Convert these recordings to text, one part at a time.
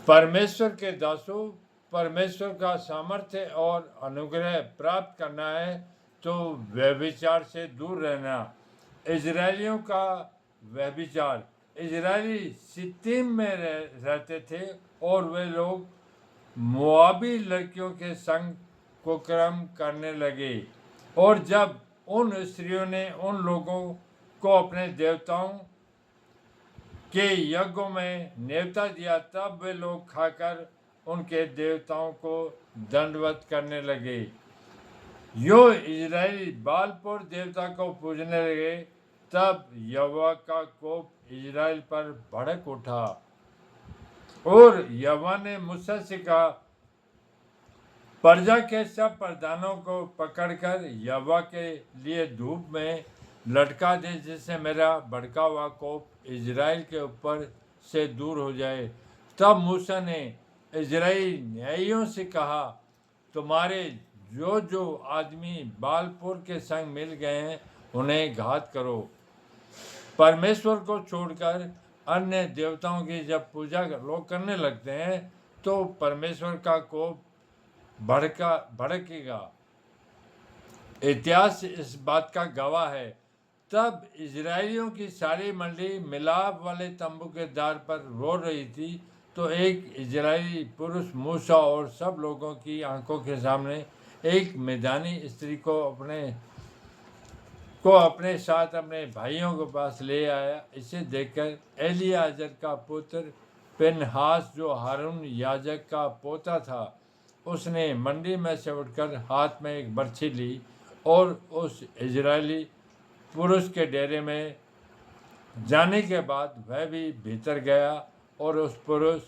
परमेश्वर के दासों, परमेश्वर का सामर्थ्य और अनुग्रह प्राप्त करना है तो व्यभिचार से दूर रहना। इजरायलियों का व्यभिचार। इजरायली सित्तीम में रहते थे और वे लोग मोआबी लड़कियों के संग कुकर्म करने लगे। और जब उन स्त्रियों ने उन लोगों को अपने देवताओं के यज्ञों में नेवता दिया, तब वे लोग खाकर उनके देवताओं को दंडवत करने लगे। यो इजरायली बालपुर देवता को पूजने लगे, तब यहोवा का कोप इजराइल पर भड़क उठा। और यहोवा ने मूसा से कहा, प्रजा के सब प्रधानों को पकड़कर यहोवा के लिए धूप में लटका दे, जिससे मेरा भड़का हुआ कोप इजराइल के ऊपर से दूर हो जाए। तब मूसा ने इजराइली न्यायियों से कहा, तुम्हारे जो जो आदमी बालपुर के संग मिल गए हैं उन्हें घात करो। परमेश्वर को छोड़कर अन्य देवताओं की जब पूजा लोग करने लगते हैं तो परमेश्वर का कोप भड़केगा। इतिहास इस बात का गवाह है। तब इजरायलियों की सारी मंडली मिलाप वाले तंबू के द्वार पर रो रही थी, तो एक इजरायली पुरुष मूसा और सब लोगों की आंखों के सामने एक मिद्यानी स्त्री को अपने साथ अपने भाइयों के पास ले आया। इसे देखकर एलियाजर का पुत्र फिनहास, जो हारून याजक का पोता था, उसने मंडी में से उठकर हाथ में एक बर्छी ली और उस इजरायली पुरुष के डेरे में जाने के बाद वह भी भीतर गया और उस पुरुष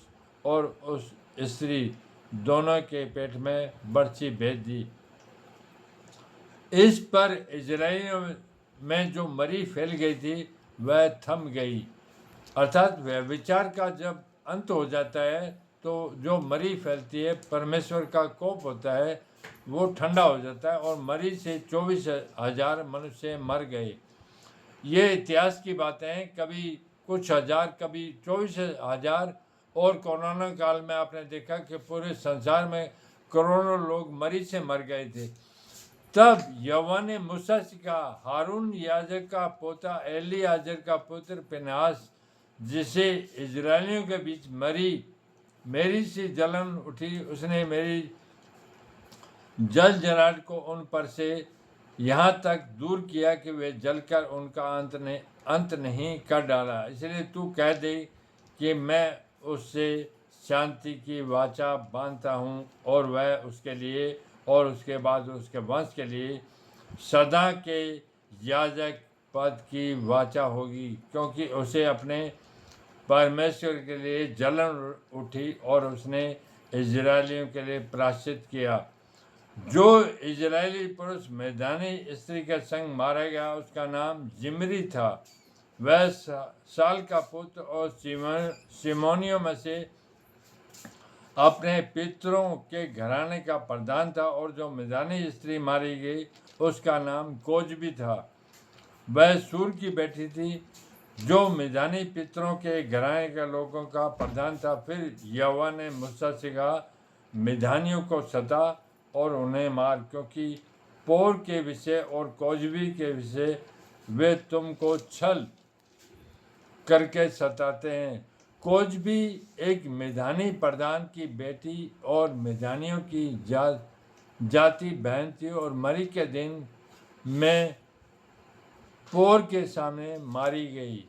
और उस स्त्री दोनों के पेट में बर्छी भेज दी। इस पर इजरायलियों में जो मरी फैल गई थी वह थम गई। अर्थात व्यभिचार का जब अंत हो जाता है तो जो मरी फैलती है, परमेश्वर का कोप होता है, वो ठंडा हो जाता है और मरी से 24,000 मनुष्य मर गए। ये इतिहास की बातें हैं, कभी कुछ हजार, कभी 24,000। और कोरोना काल में आपने देखा कि पूरे संसार में करोड़ों लोग मरी से मर गए थे। तब यहोवा ने मूसा से कहा, हारून याजक का पोता एलियाजर का पुत्र फिनहास, जिसे इजरायलियों के बीच मेरी सी जलन उठी, उसने मेरी जल जलाहट को उन पर से यहाँ तक दूर किया कि वे जलकर उनका अंत नहीं कर डाला। इसलिए तू कह दे कि मैं उससे शांति की वाचा बांधता हूँ और वह उसके लिए और उसके बाद उसके वंश के लिए सदा के याजक पद की वाचा होगी, क्योंकि उसे अपने परमेश्वर के लिए जलन उठी और उसने इजरायलियों के लिए प्रायश्चित किया। जो इजरायली पुरुष मिद्यानी स्त्री के संग मारा गया उसका नाम जिमरी था। वह साल का पुत्र और सिमोनियों में से अपने पितरों के घराने का प्रधान था। और जो मिद्यानी स्त्री मारी गई उसका नाम कोजबी था। वह सूर की बेटी थी, जो मिद्यानी पितरों के घराने के लोगों का प्रधान था। फिर यहोवा ने मूसा से कहा, मिद्यानियों को सता और उन्हें मार, क्योंकि पोर के विषय और कोजबी के विषय वे तुमको छल करके सताते हैं। कोजबी एक मिद्यानी प्रधान की बेटी और मिद्यानियों की जाति बहन थी और मरी के दिन में पोर के सामने मारी गई।